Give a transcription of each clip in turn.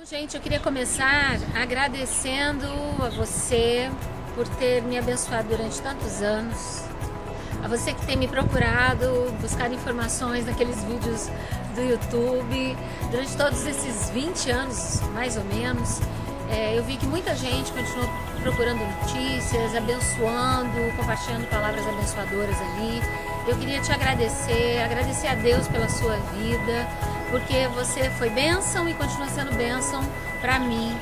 Gente, eu queria começar agradecendo a você por ter me abençoado durante tantos anos, a você que tem me procurado, buscado informações naqueles vídeos do YouTube, durante todos esses 20 anos, mais ou menos. Eu vi que muita gente continuou procurando notícias, abençoando, compartilhando palavras abençoadoras ali. Eu queria te agradecer a Deus pela sua vida, porque você foi bênção e continua sendo bênção para mim.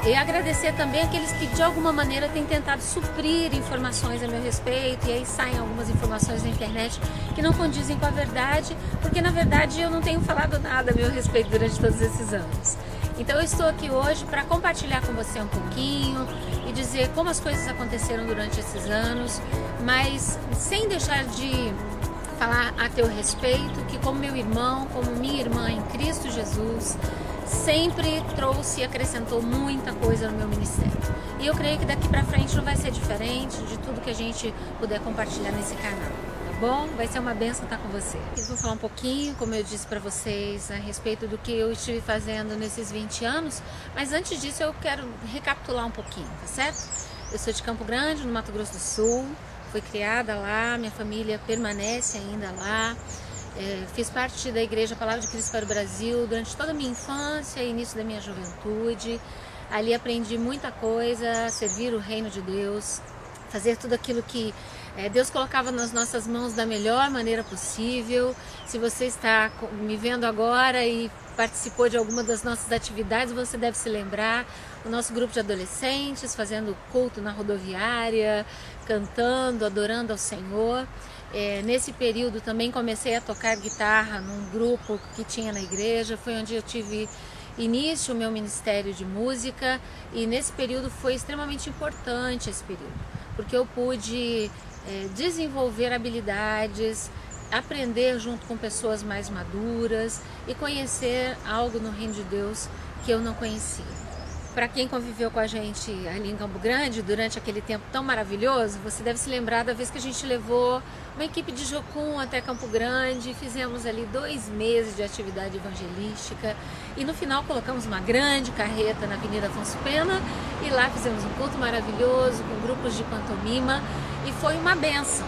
E agradecer também aqueles que de alguma maneira têm tentado suprir informações a meu respeito, e aí saem algumas informações na internet que não condizem com a verdade, porque na verdade eu não tenho falado nada a meu respeito durante todos esses anos. Então eu estou aqui hoje para compartilhar com você um pouquinho e dizer como as coisas aconteceram durante esses anos, mas sem deixar de falar a teu respeito, que como meu irmão, como minha irmã em Cristo Jesus, sempre trouxe e acrescentou muita coisa no meu ministério. E eu creio que daqui pra frente não vai ser diferente de tudo que a gente puder compartilhar nesse canal, tá bom? Vai ser uma bênção estar com você. Eu vou falar um pouquinho, como eu disse pra vocês, a respeito do que eu estive fazendo nesses 20 anos, mas antes disso eu quero recapitular um pouquinho, tá certo? Eu sou de Campo Grande, no Mato Grosso do Sul. Fui criada lá, minha família permanece ainda lá. Fiz parte da Igreja Palavra de Cristo para o Brasil durante toda a minha infância e início da minha juventude. Ali aprendi muita coisa, servir o reino de Deus, fazer tudo aquilo que Deus colocava nas nossas mãos da melhor maneira possível. Se você está me vendo agora e participou de alguma das nossas atividades, você deve se lembrar o nosso grupo de adolescentes fazendo culto na rodoviária, cantando, adorando ao Senhor. Nesse período também comecei a tocar guitarra num grupo que tinha na igreja, foi onde eu tive início o meu ministério de música, e nesse período foi extremamente importante esse período, porque eu pude desenvolver habilidades, aprender junto com pessoas mais maduras e conhecer algo no reino de Deus que eu não conhecia. Para quem conviveu com a gente ali em Campo Grande durante aquele tempo tão maravilhoso, você deve se lembrar da vez que a gente levou uma equipe de Jocum até Campo Grande, fizemos ali 2 meses de atividade evangelística e no final colocamos uma grande carreta na Avenida Afonso Pena e lá fizemos um culto maravilhoso com grupos de pantomima e foi uma bênção.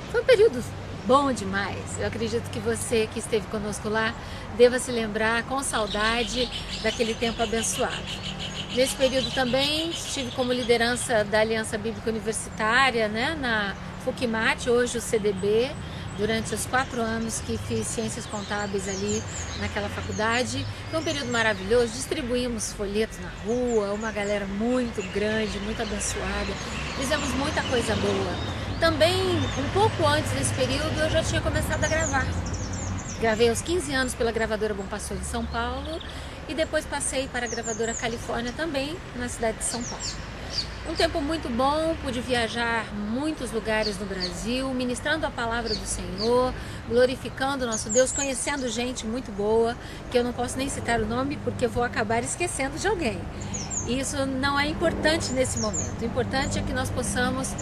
Foi um período bom demais. Eu acredito que você que esteve conosco lá deva se lembrar com saudade daquele tempo abençoado. Nesse período também estive como liderança da Aliança Bíblica Universitária, na FUCMAT, hoje o CDB, durante os 4 anos que fiz Ciências Contábeis ali naquela faculdade. Foi um período maravilhoso, distribuímos folhetos na rua, uma galera muito grande, muito abençoada, fizemos muita coisa boa. Também, um pouco antes desse período, eu já tinha começado a gravar. Gravei aos 15 anos pela gravadora Bom Pastor de São Paulo e depois passei para a gravadora Califórnia também, na cidade de São Paulo. Um tempo muito bom, pude viajar muitos lugares no Brasil, ministrando a palavra do Senhor, glorificando o nosso Deus, conhecendo gente muito boa, que eu não posso nem citar o nome porque eu vou acabar esquecendo de alguém. Isso não é importante nesse momento. O importante é que nós possamos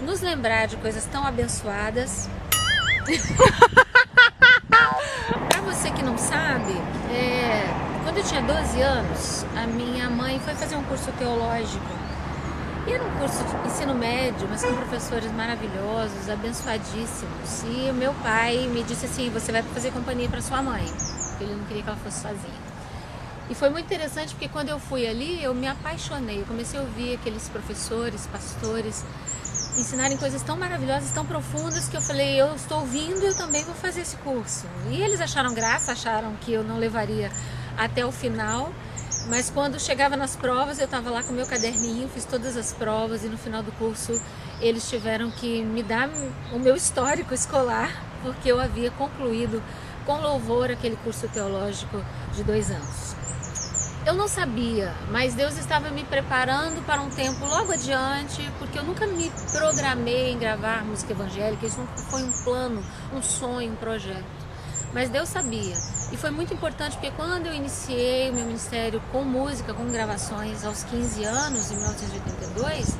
nos lembrar de coisas tão abençoadas. Para você que não sabe, quando eu tinha 12 anos, a minha mãe foi fazer um curso teológico. E era um curso de ensino médio, mas com professores maravilhosos, abençoadíssimos. E o meu pai me disse assim: você vai fazer companhia para sua mãe, porque ele não queria que ela fosse sozinha. E foi muito interessante porque quando eu fui ali, eu me apaixonei. Eu comecei a ouvir aqueles professores, pastores, ensinarem coisas tão maravilhosas, tão profundas, que eu falei, eu estou ouvindo, eu também vou fazer esse curso. E eles acharam graça, acharam que eu não levaria até o final. Mas quando chegava nas provas, eu estava lá com o meu caderninho, fiz todas as provas e no final do curso eles tiveram que me dar o meu histórico escolar, porque eu havia concluído com louvor aquele curso teológico de 2 anos. Eu não sabia, mas Deus estava me preparando para um tempo logo adiante, porque eu nunca me programei em gravar música evangélica, isso nunca foi um plano, um sonho, um projeto. Mas Deus sabia, e foi muito importante porque quando eu iniciei o meu ministério com música, com gravações aos 15 anos, em 1982,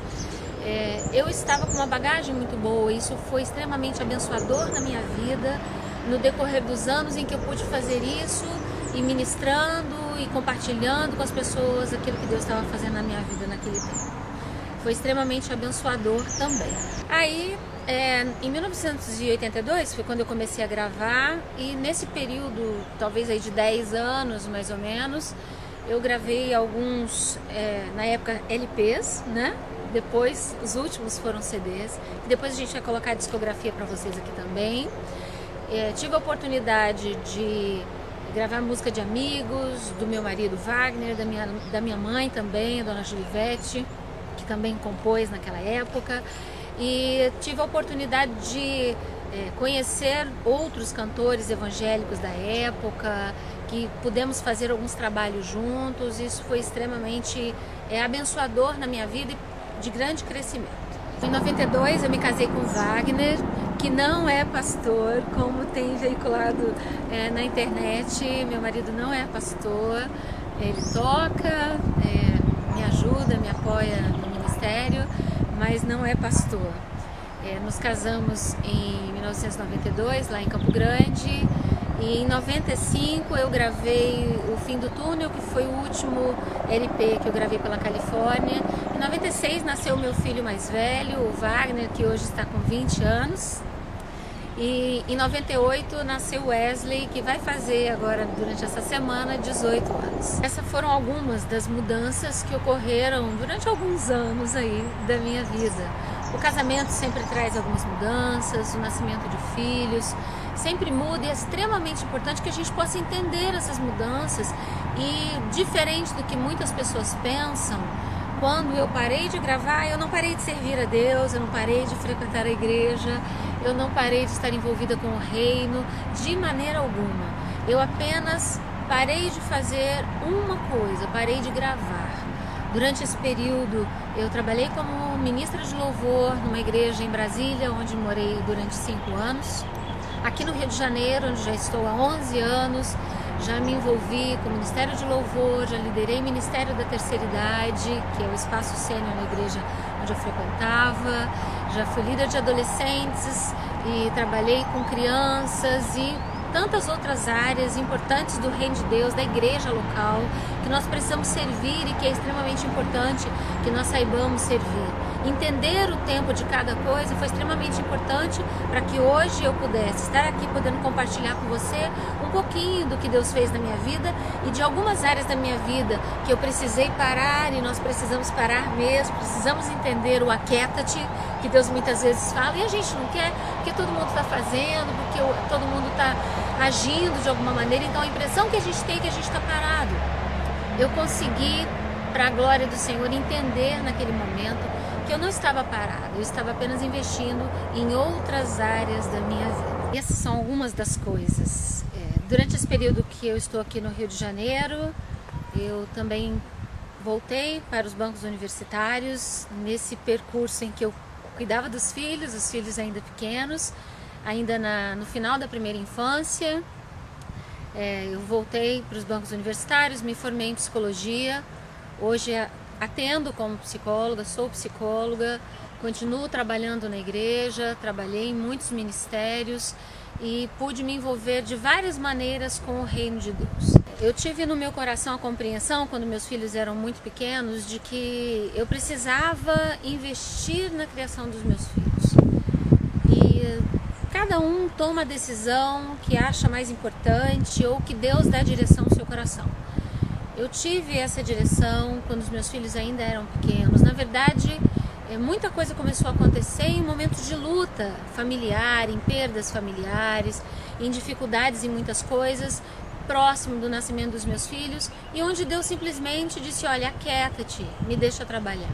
eu estava com uma bagagem muito boa, e isso foi extremamente abençoador na minha vida, no decorrer dos anos em que eu pude fazer isso, e ministrando e compartilhando com as pessoas aquilo que Deus estava fazendo na minha vida naquele tempo. Foi extremamente abençoador também. Aí, em 1982 foi quando eu comecei a gravar, e nesse período, talvez aí de 10 anos mais ou menos, eu gravei alguns, na época, LPs, né? Depois, os últimos foram CDs. Depois a gente vai colocar a discografia para vocês aqui também. Tive a oportunidade de gravar música de amigos, do meu marido Wagner, da minha mãe também, a dona Julivete, que também compôs naquela época. E tive a oportunidade de conhecer outros cantores evangélicos da época, que pudemos fazer alguns trabalhos juntos. Isso foi extremamente abençoador na minha vida e de grande crescimento. Em 92 eu me casei com Wagner, que não é pastor, como tem veiculado na internet. Meu marido não é pastor, ele toca, me ajuda, me apoia no ministério, mas não é pastor. Nos casamos em 1992, lá em Campo Grande, e em 95 eu gravei O Fim do Túnel, que foi o último LP que eu gravei pela Califórnia. Em 96 nasceu o meu filho mais velho, o Wagner, que hoje está com 20 anos. E em 98 nasceu Wesley, que vai fazer agora, durante essa semana, 18 anos. Essas foram algumas das mudanças que ocorreram durante alguns anos aí da minha vida. O casamento sempre traz algumas mudanças, o nascimento de filhos sempre muda, e é extremamente importante que a gente possa entender essas mudanças. E diferente do que muitas pessoas pensam, quando eu parei de gravar, eu não parei de servir a Deus, eu não parei de frequentar a igreja, eu não parei de estar envolvida com o reino, de maneira alguma. Eu apenas parei de fazer uma coisa, parei de gravar. Durante esse período, eu trabalhei como ministra de louvor numa igreja em Brasília, onde morei durante 5 anos. Aqui no Rio de Janeiro, onde já estou há 11 anos, já me envolvi com o Ministério de Louvor, já liderei o Ministério da Terceira Idade, que é o espaço sênior na igreja onde eu frequentava. Já fui líder de adolescentes e trabalhei com crianças e tantas outras áreas importantes do reino de Deus, da igreja local, que nós precisamos servir e que é extremamente importante que nós saibamos servir. Entender o tempo de cada coisa foi extremamente importante para que hoje eu pudesse estar aqui podendo compartilhar com você um pouquinho do que Deus fez na minha vida e de algumas áreas da minha vida que eu precisei parar, e nós precisamos parar mesmo, precisamos entender o aquieta-te, que Deus muitas vezes fala e a gente não quer, porque todo mundo está fazendo, porque todo mundo está agindo de alguma maneira, então a impressão que a gente tem é que a gente está parado. Eu consegui, para a glória do Senhor, entender naquele momento que eu não estava parada, eu estava apenas investindo em outras áreas da minha vida. E essas são algumas das coisas. Durante esse período que eu estou aqui no Rio de Janeiro, eu também voltei para os bancos universitários, nesse percurso em que eu cuidava dos filhos, os filhos ainda pequenos, ainda no final da primeira infância. Eu voltei para os bancos universitários, me formei em psicologia, hoje atendo como psicóloga, sou psicóloga, continuo trabalhando na igreja, trabalhei em muitos ministérios e pude me envolver de várias maneiras com o reino de Deus. Eu tive no meu coração a compreensão, quando meus filhos eram muito pequenos, de que eu precisava investir na criação dos meus filhos. E cada um toma a decisão que acha mais importante ou que Deus dá direção ao seu coração. Eu tive essa direção quando os meus filhos ainda eram pequenos. Na verdade, muita coisa começou a acontecer em momentos de luta familiar, em perdas familiares, em dificuldades em muitas coisas, próximo do nascimento dos meus filhos, e onde Deus simplesmente disse: olha, aquieta-te, me deixa trabalhar.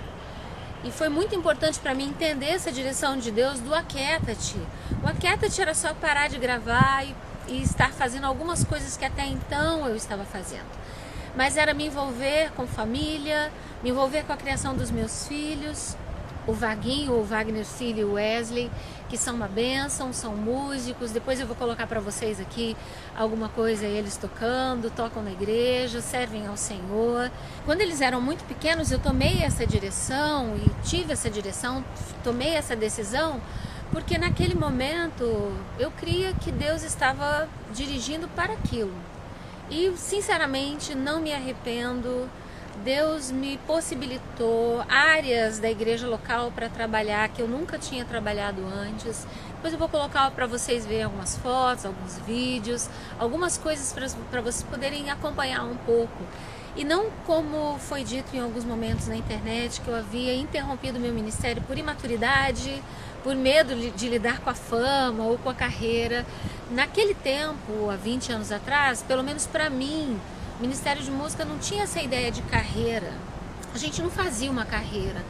E foi muito importante para mim entender essa direção de Deus do aquieta-te. O aquieta-te era só parar de gravar e estar fazendo algumas coisas que até então eu estava fazendo. Mas era me envolver com família, me envolver com a criação dos meus filhos, o Vaguinho, o Wagner Filho e o Wesley, que são uma bênção, são músicos. Depois eu vou colocar para vocês aqui alguma coisa, eles tocando, tocam na igreja, servem ao Senhor. Quando eles eram muito pequenos, eu tomei essa direção e tive essa direção, tomei essa decisão, porque naquele momento eu cria que Deus estava dirigindo para aquilo. E sinceramente não me arrependo. Deus me possibilitou áreas da igreja local para trabalhar que eu nunca tinha trabalhado antes. Depois eu vou colocar para vocês verem algumas fotos, alguns vídeos, algumas coisas para vocês poderem acompanhar um pouco. E não como foi dito em alguns momentos na internet, que eu havia interrompido meu ministério por imaturidade, por medo de lidar com a fama ou com a carreira. Naquele tempo, há 20 anos atrás, pelo menos para mim, o Ministério de Música não tinha essa ideia de carreira. A gente não fazia uma carreira.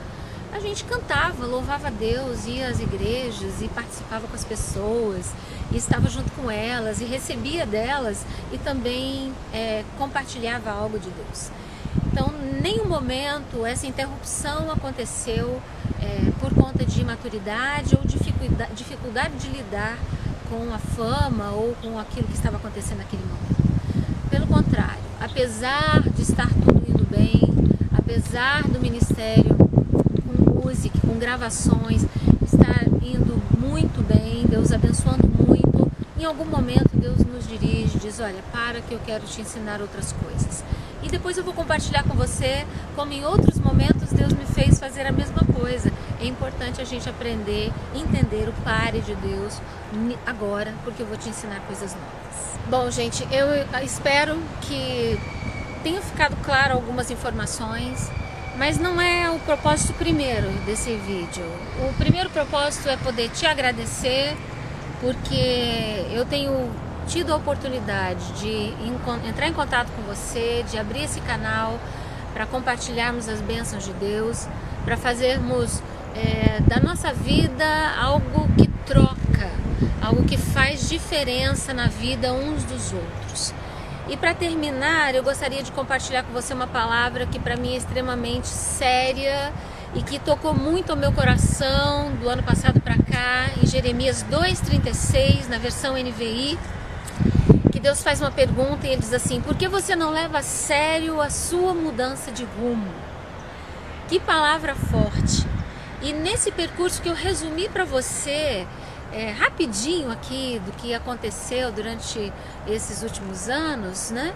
A gente cantava, louvava a Deus, ia às igrejas e participava com as pessoas, e estava junto com elas, e recebia delas, e também compartilhava algo de Deus. Então, em nenhum momento essa interrupção aconteceu por conta de imaturidade ou dificuldade de lidar com a fama ou com aquilo que estava acontecendo naquele momento. Pelo contrário, apesar de estar tudo indo bem, apesar do ministério com música, com gravações, estar indo muito bem, Deus abençoando muito, em algum momento Deus nos dirige, diz, olha, para que eu quero te ensinar outras coisas. E depois eu vou compartilhar com você como em outros momentos Deus me fez fazer a mesma coisa. É importante a gente aprender, entender o pare de Deus agora, porque eu vou te ensinar coisas novas. Bom, gente, eu espero que tenha ficado claro algumas informações, mas não é o propósito primeiro desse vídeo. O primeiro propósito é poder te agradecer, porque eu tenho tido a oportunidade de entrar em contato com você, de abrir esse canal para compartilharmos as bênçãos de Deus, para fazermos da nossa vida algo que troca, algo que faz diferença na vida uns dos outros. E para terminar, eu gostaria de compartilhar com você uma palavra que para mim é extremamente séria e que tocou muito ao meu coração do ano passado para cá, em Jeremias 2,36, na versão NVI, que Deus faz uma pergunta e ele diz assim: por que você não leva a sério a sua mudança de rumo? Que palavra forte! E nesse percurso que eu resumi para você, rapidinho aqui, do que aconteceu durante esses últimos anos, né?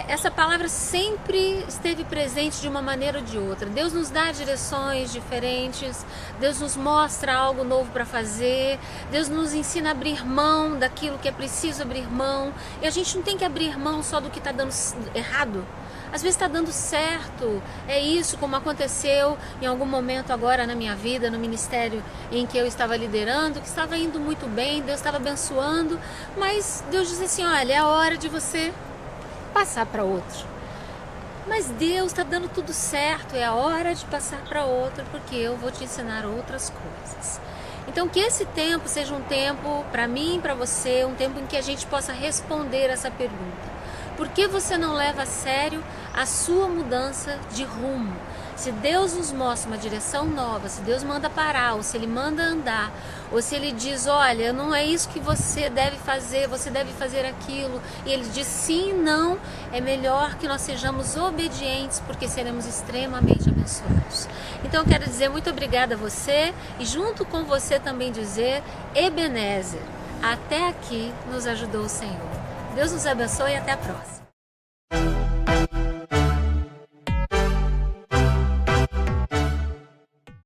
Essa palavra sempre esteve presente de uma maneira ou de outra. Deus nos dá direções diferentes, Deus nos mostra algo novo para fazer, Deus nos ensina a abrir mão daquilo que é preciso abrir mão. E a gente não tem que abrir mão só do que está dando errado. Às vezes está dando certo, é isso, como aconteceu em algum momento agora na minha vida, no ministério em que eu estava liderando, que estava indo muito bem, Deus estava abençoando, mas Deus diz assim, olha, é a hora de você passar para outro. Mas Deus está dando tudo certo, é a hora de passar para outro, porque eu vou te ensinar outras coisas. Então que esse tempo seja um tempo para mim e para você, um tempo em que a gente possa responder essa pergunta. Por que você não leva a sério a sua mudança de rumo? Se Deus nos mostra uma direção nova, se Deus manda parar, ou se Ele manda andar, ou se Ele diz, olha, não é isso que você deve fazer aquilo, e Ele diz sim, não, é melhor que nós sejamos obedientes, porque seremos extremamente abençoados. Então eu quero dizer muito obrigada a você, e junto com você também dizer, Ebenezer, até aqui nos ajudou o Senhor. Deus nos abençoe e até a próxima.